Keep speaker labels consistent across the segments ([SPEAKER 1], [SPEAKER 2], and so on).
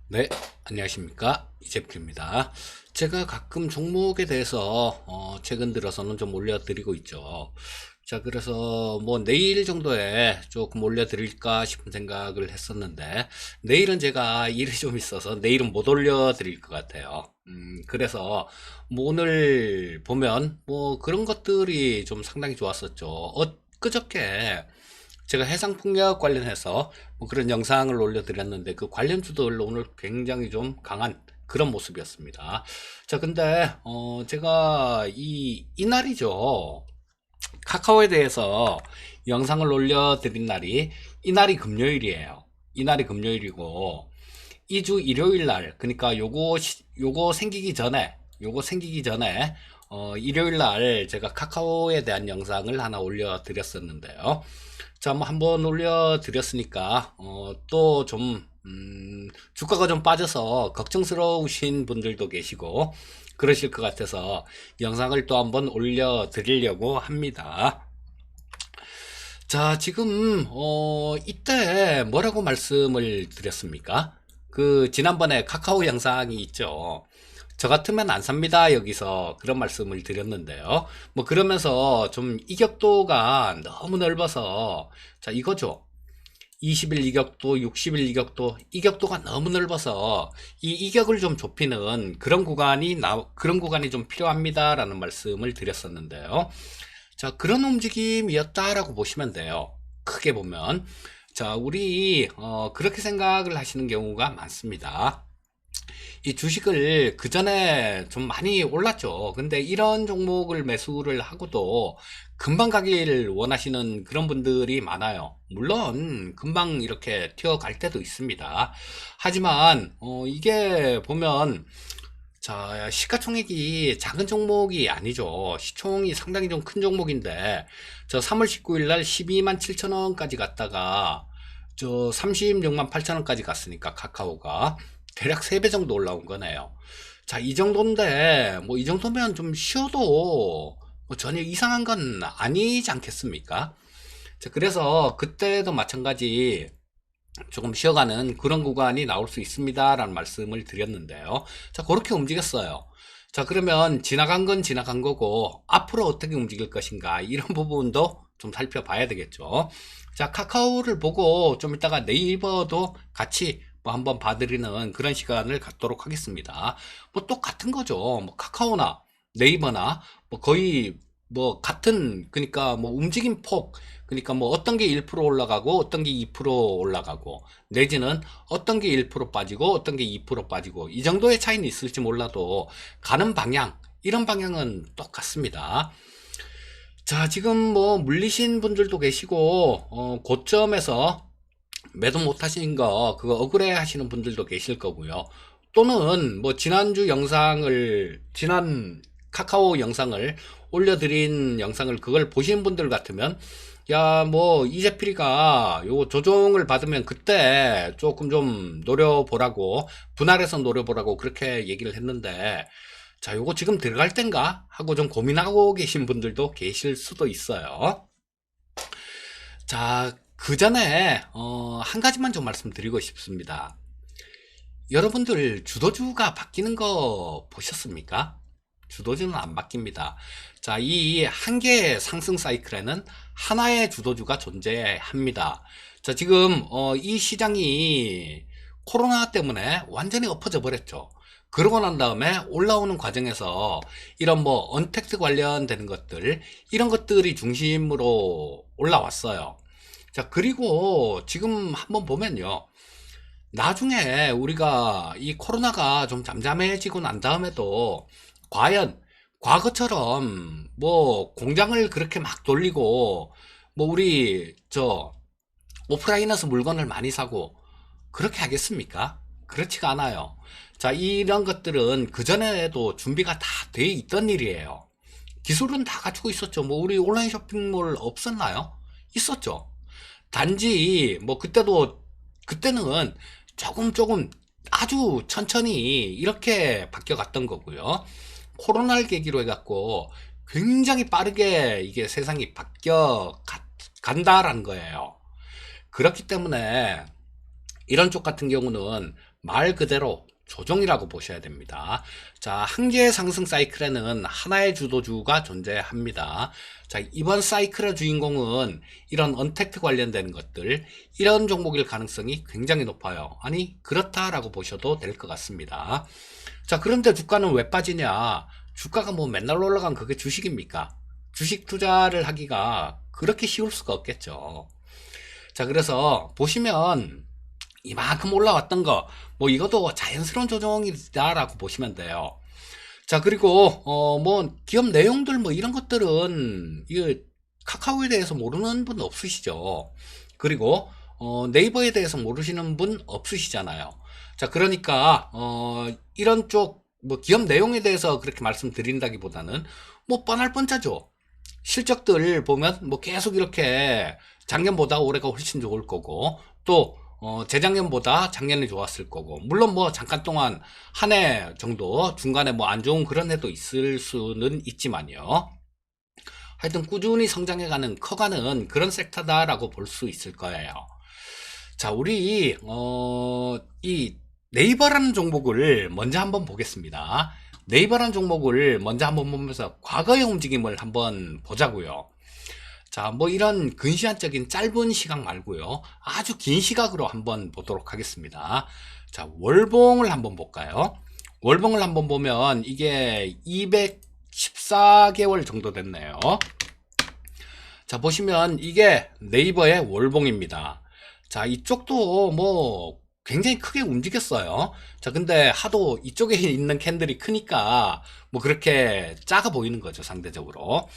[SPEAKER 1] 네, 안녕하십니까. 이재필입니다. 제가 가끔 종목에 대해서 최근 들어서는 좀 올려드리고 있죠. 자, 그래서 뭐 내일 정도에 조금 올려드릴까 싶은 생각을 했었는데, 내일은 제가 일이 좀 있어서 내일은 못 올려드릴 것 같아요. 그래서 뭐 오늘 보면 뭐 그런 것들이 좀 상당히 좋았었죠. 그저께 제가 해상풍력 관련해서 뭐 그런 영상을 올려드렸는데 그 관련주들 오늘 굉장히 좀 강한 그런 모습이었습니다. 자, 근데 제가 이날이죠. 카카오에 대해서 영상을 올려드린 날이 이날이 금요일이에요. 이날이 금요일이고 2주 일요일 날, 그러니까 요거 생기기 전에 일요일 날 제가 카카오에 대한 영상을 하나 올려드렸었는데요. 자, 뭐 한번 올려드렸으니까 또 좀 주가가 좀 빠져서 걱정스러우신 분들도 계시고 그러실 것 같아서 영상을 또 한번 올려드리려고 합니다. 자, 지금 이때 뭐라고 말씀을 드렸습니까? 그 지난번에 카카오 영상이 있죠. 저 같으면 안 삽니다. 여기서 그런 말씀을 드렸는데요. 뭐 그러면서 좀 이격도가 너무 넓어서 자, 이거죠. 20일 이격도, 60일 이격도, 이격도가 너무 넓어서 이 이격을 좀 좁히는 그런 구간이 좀 필요합니다라는 말씀을 드렸었는데요. 자, 그런 움직임이었다라고 보시면 돼요. 크게 보면. 자, 우리, 그렇게 생각을 하시는 경우가 많습니다. 이 주식을 그 전에 좀 많이 올랐죠. 근데 이런 종목을 매수를 하고도 금방 가기를 원하시는 그런 분들이 많아요. 물론, 금방 이렇게 튀어갈 때도 있습니다. 하지만, 이게 보면, 자, 시가총액이 작은 종목이 아니죠. 시총이 상당히 좀 큰 종목인데, 저 3월 19일 날 12만 7천 원까지 갔다가, 저 36만 8천 원까지 갔으니까 카카오가 대략 3배 정도 올라온 거네요. 자, 이 정도인데, 뭐 이 정도면 좀 쉬어도 뭐 전혀 이상한 건 아니지 않겠습니까? 자, 그래서 그때도 마찬가지 조금 쉬어가는 그런 구간이 나올 수 있습니다라는 말씀을 드렸는데요. 자, 그렇게 움직였어요. 자, 그러면 지나간 건 지나간 거고 앞으로 어떻게 움직일 것인가 이런 부분도 좀 살펴봐야 되겠죠. 자, 카카오를 보고 좀 이따가 네이버도 같이 뭐 한번 봐드리는 그런 시간을 갖도록 하겠습니다. 뭐 똑같은 거죠. 뭐 카카오나 네이버나 뭐 거의 뭐 같은, 그러니까 뭐 움직임 폭, 그러니까 뭐 어떤 게 1% 올라가고 어떤 게 2% 올라가고 내지는 어떤 게 1% 빠지고 어떤 게 2% 빠지고 이 정도의 차이는 있을지 몰라도 가는 방향, 이런 방향은 똑같습니다. 자, 지금 뭐 물리신 분들도 계시고 고점에서 매도 못 하신 거 그거 억울해 하시는 분들도 계실 거고요. 또는 뭐 지난 카카오 영상을 올려드린 영상을 그걸 보신 분들 같으면 야, 뭐 이재필이가 요 조정을 받으면 그때 조금 좀 노려보라고, 분할해서 노려보라고 그렇게 얘기를 했는데, 자, 요거 지금 들어갈 땐가 하고 좀 고민하고 계신 분들도 계실 수도 있어요. 자, 그 전에 한 가지만 좀 말씀드리고 싶습니다. 여러분들 주도주가 바뀌는 거 보셨습니까? 주도주는 안 바뀝니다. 자, 이 한 개의 상승 사이클에는 하나의 주도주가 존재합니다. 자, 지금 이 시장이 코로나 때문에 완전히 엎어져 버렸죠. 그러고 난 다음에 올라오는 과정에서 이런 뭐 언택트 관련되는 것들, 이런 것들이 중심으로 올라왔어요. 자, 그리고 지금 한번 보면요. 나중에 우리가 이 코로나가 좀 잠잠해지고 난 다음에도 과연 과거처럼 뭐 공장을 그렇게 막 돌리고 뭐 우리 저 오프라인에서 물건을 많이 사고 그렇게 하겠습니까? 그렇지가 않아요. 자, 이런 것들은 그전에도 준비가 다 돼 있던 일이에요. 기술은 다 갖추고 있었죠. 뭐 우리 온라인 쇼핑몰 없었나요? 있었죠. 단지 뭐 그때는 조금 아주 천천히 이렇게 바뀌어갔던 거고요. 코로나를 계기로 해갖고 굉장히 빠르게 이게 세상이 바뀌어 간다라는 거예요. 그렇기 때문에 이런 쪽 같은 경우는 말 그대로 조정이라고 보셔야 됩니다. 자, 한 개의 상승 사이클에는 하나의 주도주가 존재합니다. 자, 이번 사이클의 주인공은 이런 언택트 관련된 것들, 이런 종목일 가능성이 굉장히 높아요. 아니, 그렇다라고 보셔도 될 것 같습니다. 자, 그런데 주가는 왜 빠지냐? 주가가 뭐 맨날 올라간 그게 주식입니까? 주식 투자를 하기가 그렇게 쉬울 수가 없겠죠. 자, 그래서 보시면 이만큼 올라왔던 거, 뭐 이것도 자연스러운 조정이다라고 보시면 돼요. 자, 그리고 뭐 기업 내용들 뭐 이런 것들은 이 카카오에 대해서 모르는 분 없으시죠. 그리고 네이버에 대해서 모르시는 분 없으시잖아요. 자, 그러니까 이런 쪽 뭐 기업 내용에 대해서 그렇게 말씀드린다기보다는 뭐 뻔할 뻔짜죠. 실적들 보면 뭐 계속 이렇게 작년보다 올해가 훨씬 좋을 거고, 또 재작년보다 작년에 좋았을 거고, 물론 뭐 잠깐 동안 한 해 정도 중간에 뭐 안 좋은 그런 해도 있을 수는 있지만요. 하여튼 꾸준히 성장해가는 커가는 그런 섹터다라고 볼 수 있을 거예요. 자, 우리 이 네이버라는 종목을 먼저 한번 보겠습니다. 네이버라는 종목을 먼저 한번 보면서 과거의 움직임을 한번 보자고요. 자, 뭐 이런 근시안적인 짧은 시각 말고요. 아주 긴 시각으로 한번 보도록 하겠습니다. 자, 월봉을 한번 볼까요? 월봉을 한번 보면 이게 214개월 정도 됐네요. 자, 보시면 이게 네이버의 월봉입니다. 자, 이쪽도 뭐 굉장히 크게 움직였어요. 자, 근데 하도 이쪽에 있는 캔들이 크니까 뭐 그렇게 작아 보이는 거죠, 상대적으로.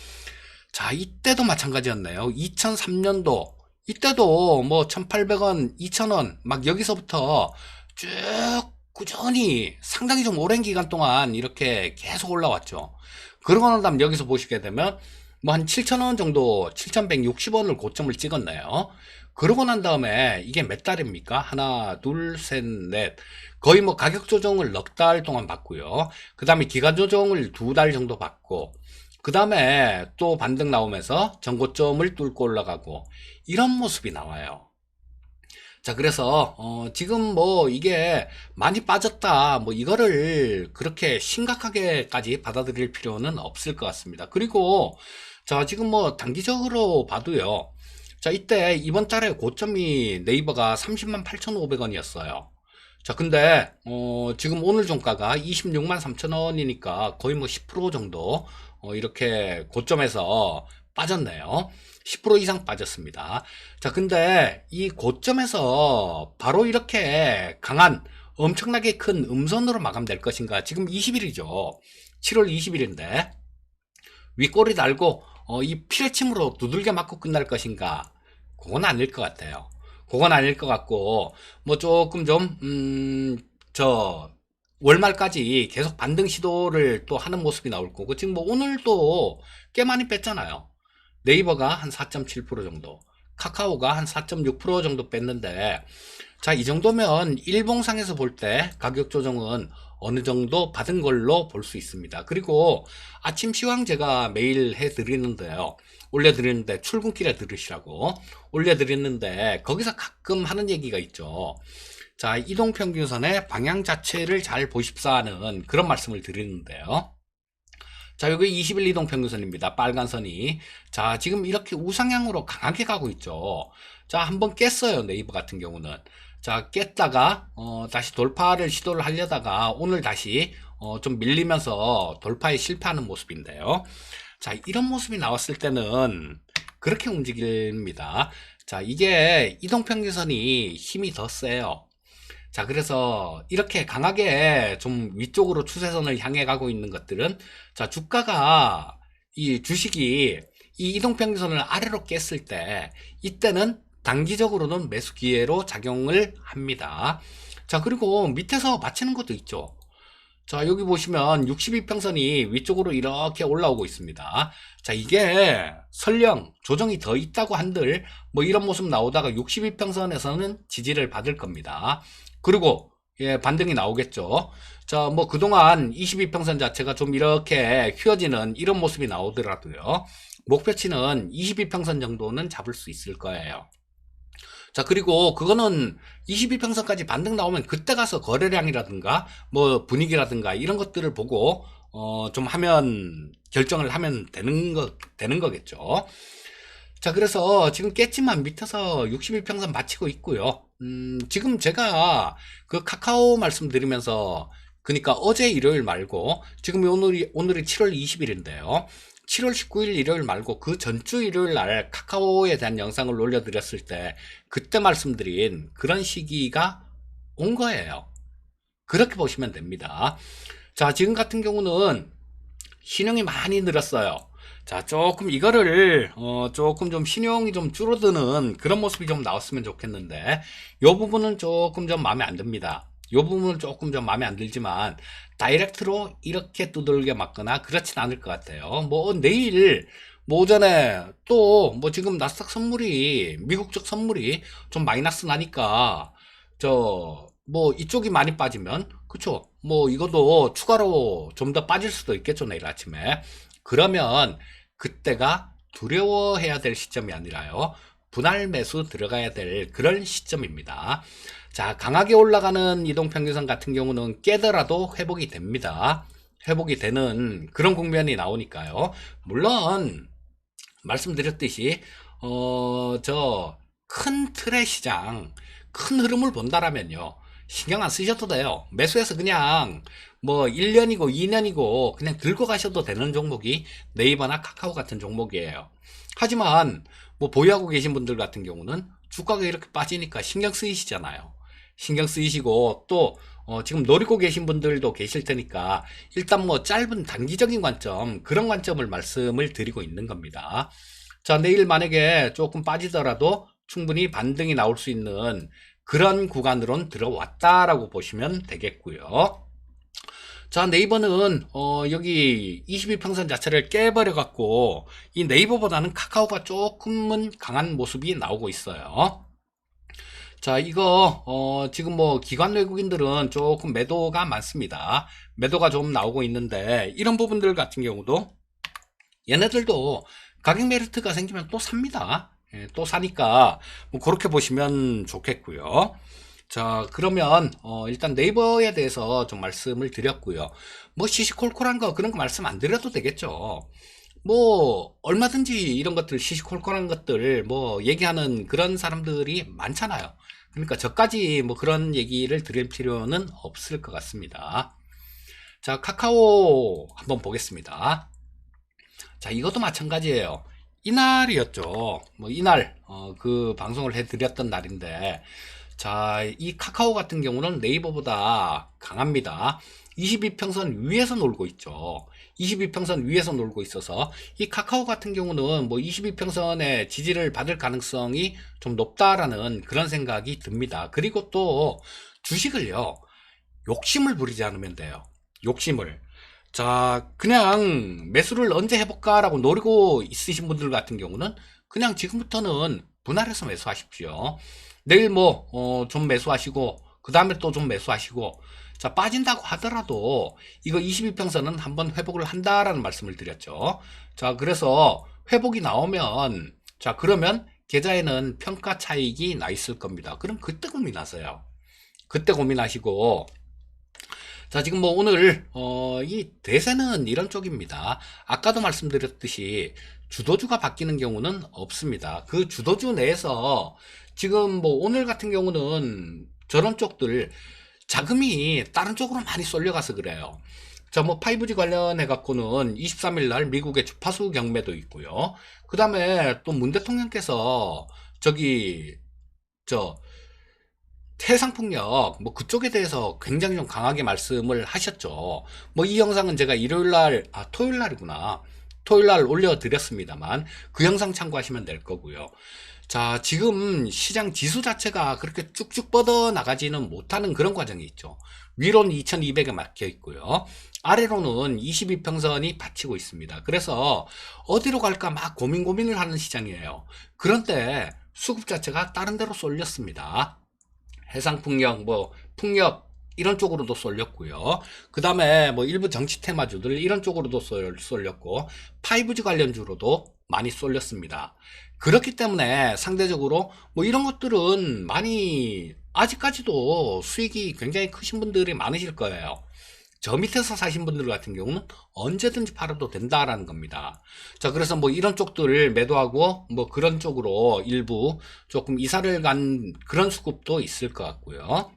[SPEAKER 1] 자, 이때도 마찬가지였네요. 2003년도 이때도 뭐 1800원, 2000원 막 여기서부터 쭉 꾸준히 상당히 좀 오랜 기간 동안 이렇게 계속 올라왔죠. 그러고 난 다음 여기서 보시게 되면 뭐 한 7000원 정도, 7160원을 고점을 찍었네요. 그러고 난 다음에 이게 몇 달입니까? 하나, 둘, 셋, 넷. 거의 뭐 가격 조정을 넉 달 동안 받고요. 그 다음에 기간 조정을 2달 정도 받고, 그 다음에 또 반등 나오면서 전고점을 뚫고 올라가고, 이런 모습이 나와요. 자, 그래서 지금 뭐 이게 많이 빠졌다 뭐 이거를 그렇게 심각하게까지 받아들일 필요는 없을 것 같습니다. 그리고 자, 지금 뭐 단기적으로 봐도요. 자, 이때 이번 달에 고점이 네이버가 30만 8,500원이었어요. 자, 근데 지금 오늘 종가가 26만 3천 원이니까 거의 뭐 10% 정도 이렇게 고점에서 빠졌네요. 10% 이상 빠졌습니다. 자, 근데 이 고점에서 바로 이렇게 강한 엄청나게 큰 음선으로 마감될 것인가? 지금 20일이죠. 7월 20일인데 윗꼬리 달고 이 피레침으로 두들겨 맞고 끝날 것인가? 그건 아닐 것 같아요. 그건 아닐 것 같고 뭐 조금 저 월말까지 계속 반등 시도를 또 하는 모습이 나올 거고, 지금 뭐 오늘도 꽤 많이 뺐잖아요. 네이버가 한 4.7% 정도, 카카오가 한 4.6% 정도 뺐는데, 자, 이 정도면 일봉상에서 볼 때 가격 조정은 어느 정도 받은 걸로 볼 수 있습니다. 그리고 아침 시황 제가 매일 해드리는데요. 올려드리는데 출근길에 들으시라고 올려드렸는데 거기서 가끔 하는 얘기가 있죠. 자, 이동평균선의 방향 자체를 잘 보십사 하는 그런 말씀을 드리는데요. 자, 여기 20일 이동평균선입니다. 빨간 선이. 자, 지금 이렇게 우상향으로 강하게 가고 있죠. 자, 한번 깼어요. 네이버 같은 경우는. 자, 깼다가 다시 돌파를 시도를 하려다가 오늘 다시 좀 밀리면서 돌파에 실패하는 모습인데요. 자, 이런 모습이 나왔을 때는 그렇게 움직입니다. 자, 이게 이동평균선이 힘이 더 세요. 자, 그래서 이렇게 강하게 좀 위쪽으로 추세선을 향해 가고 있는 것들은, 자, 주가가 이 주식이 이 이동평균선을 아래로 깼을 때 이때는 단기적으로는 매수 기회로 작용을 합니다. 자, 그리고 밑에서 받치는 것도 있죠. 자, 여기 보시면 62평선이 위쪽으로 이렇게 올라오고 있습니다. 자, 이게 설령 조정이 더 있다고 한들 뭐 이런 모습 나오다가 62평선에서는 지지를 받을 겁니다. 그리고 예, 반등이 나오겠죠. 자, 뭐 그동안 22평선 자체가 좀 이렇게 휘어지는 이런 모습이 나오더라도요. 목표치는 22평선 정도는 잡을 수 있을 거예요. 자, 그리고 그거는 22평선까지 반등 나오면 그때 가서 거래량이라든가 뭐 분위기라든가 이런 것들을 보고 좀 하면 결정을 하면 되는 거겠죠. 자, 그래서 지금 깼지만 밑에서 61평선 마치고 있고요. 지금 제가 그 카카오 말씀드리면서 그러니까 어제 일요일 말고 지금 오늘이 7월 20일인데요. 7월 19일 일요일 말고 그 전주 일요일 날 카카오에 대한 영상을 올려드렸을 때 그때 말씀드린 그런 시기가 온 거예요. 그렇게 보시면 됩니다. 자, 지금 같은 경우는 신용이 많이 늘었어요. 자, 조금 이거를 조금 좀 신용이 좀 줄어드는 그런 모습이 좀 나왔으면 좋겠는데 요 부분은 조금 좀 마음에 안 듭니다. 요 부분은 조금 좀 마음에 안 들지만 다이렉트로 이렇게 두들겨 맞거나 그렇진 않을 것 같아요. 뭐 내일 뭐 오전에 또 뭐 지금 나스닥 선물이 미국적 선물이 좀 마이너스 나니까 저 뭐 이쪽이 많이 빠지면 그쵸 뭐 이것도 추가로 좀 더 빠질 수도 있겠죠 내일 아침에. 그러면 그때가 두려워해야 될 시점이 아니라요 분할 매수 들어가야 될 그런 시점입니다. 자, 강하게 올라가는 이동평균선 같은 경우는 깨더라도 회복이 됩니다. 회복이 되는 그런 국면이 나오니까요. 물론 말씀드렸듯이 저 큰 틀의 시장 큰 흐름을 본다라면요 신경 안 쓰셔도 돼요. 매수해서 그냥 뭐 1년이고 2년이고 그냥 들고 가셔도 되는 종목이 네이버나 카카오 같은 종목이에요. 하지만 뭐 보유하고 계신 분들 같은 경우는 주가가 이렇게 빠지니까 신경 쓰이시잖아요. 신경 쓰이시고 또 지금 노리고 계신 분들도 계실 테니까 일단 뭐 짧은 단기적인 관점 그런 관점을 말씀을 드리고 있는 겁니다. 자, 내일 만약에 조금 빠지더라도 충분히 반등이 나올 수 있는 그런 구간으론 들어왔다라고 보시면 되겠고요. 자, 네이버는 여기 22평선 자체를 깨버려 갖고 이 네이버보다는 카카오가 조금은 강한 모습이 나오고 있어요. 자, 이거 지금 뭐 기관 외국인들은 조금 매도가 많습니다. 매도가 좀 나오고 있는데 이런 부분들 같은 경우도 얘네들도 가격 메리트가 생기면 또 삽니다. 예, 또 사니까 뭐 그렇게 보시면 좋겠고요. 자, 그러면 일단 네이버에 대해서 좀 말씀을 드렸고요. 뭐 시시콜콜한 거 그런 거 말씀 안 드려도 되겠죠. 뭐 얼마든지 이런 것들 시시콜콜한 것들 뭐 얘기하는 그런 사람들이 많잖아요. 그러니까 저까지 뭐 그런 얘기를 드릴 필요는 없을 것 같습니다. 자, 카카오 한번 보겠습니다. 자, 이것도 마찬가지예요. 이날이었죠. 뭐 이날 그 방송을 해드렸던 날인데 자, 이 카카오 같은 경우는 네이버보다 강합니다. 22평선 위에서 놀고 있죠. 22평선 위에서 놀고 있어서 이 카카오 같은 경우는 뭐 22평선의 지지를 받을 가능성이 좀 높다라는 그런 생각이 듭니다. 그리고 또 주식을요. 욕심을 부리지 않으면 돼요. 욕심을. 자, 그냥 매수를 언제 해볼까라고 노리고 있으신 분들 같은 경우는 그냥 지금부터는 분할해서 매수하십시오. 내일 뭐, 좀 매수하시고, 그 다음에 또 좀 매수하시고, 자, 빠진다고 하더라도 이거 22평선은 한번 회복을 한다라는 말씀을 드렸죠. 자, 그래서 회복이 나오면, 자, 그러면 계좌에는 평가 차익이 나 있을 겁니다. 그럼 그때 고민하세요. 그때 고민하시고, 자, 지금 뭐 오늘 이 대세는 이런 쪽입니다. 아까도 말씀드렸듯이 주도주가 바뀌는 경우는 없습니다. 그 주도주 내에서 지금 뭐 오늘 같은 경우는 저런 쪽들 자금이 다른 쪽으로 많이 쏠려가서 그래요. 자, 뭐 5G 관련해 갖고는 23일 날 미국의 주파수 경매도 있고요. 그 다음에 또 문 대통령께서 저기 저 해상풍력 뭐 그쪽에 대해서 굉장히 좀 강하게 말씀을 하셨죠. 뭐 이 영상은 제가 토요일 날이구나. 토요일 날 올려드렸습니다만 그 영상 참고하시면 될 거고요. 자, 지금 시장 지수 자체가 그렇게 쭉쭉 뻗어 나가지는 못하는 그런 과정이 있죠. 위로는 2200에 막혀 있고요. 아래로는 22평선이 받치고 있습니다. 그래서 어디로 갈까 막 고민을 하는 시장이에요. 그런데 수급 자체가 다른 데로 쏠렸습니다. 해상풍력, 뭐 풍력 이런 쪽으로도 쏠렸고요. 그 다음에 뭐 일부 정치 테마주들 이런 쪽으로도 쏠렸고 5G 관련주로도 많이 쏠렸습니다. 그렇기 때문에 상대적으로 뭐 이런 것들은 많이 아직까지도 수익이 굉장히 크신 분들이 많으실 거예요. 저 밑에서 사신 분들 같은 경우는 언제든지 팔아도 된다라는 겁니다. 자, 그래서 뭐 이런 쪽들을 매도하고 뭐 그런 쪽으로 일부 조금 이사를 간 그런 수급도 있을 것 같고요.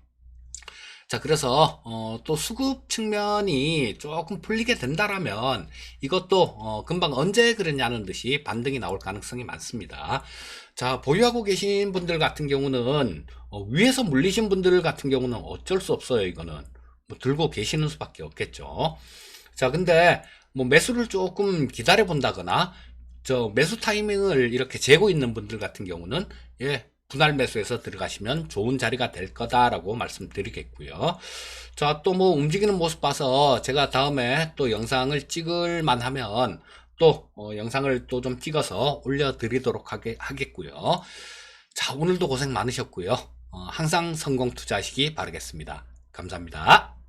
[SPEAKER 1] 자, 그래서 또 수급 측면이 조금 풀리게 된다라면 이것도 금방 언제 그랬냐는 듯이 반등이 나올 가능성이 많습니다. 자, 보유하고 계신 분들 같은 경우는 위에서 물리신 분들 같은 경우는 어쩔 수 없어요. 이거는 뭐 들고 계시는 수밖에 없겠죠. 자, 근데 뭐 매수를 조금 기다려 본다거나 저 매수 타이밍을 이렇게 재고 있는 분들 같은 경우는 예, 분할 매수해서 들어가시면 좋은 자리가 될 거다라고 말씀드리겠고요. 자, 또 뭐 움직이는 모습 봐서 제가 다음에 또 영상을 찍을 만하면 또 영상을 또 좀 찍어서 올려드리도록 하겠고요. 자, 오늘도 고생 많으셨고요. 항상 성공 투자하시기 바라겠습니다. 감사합니다.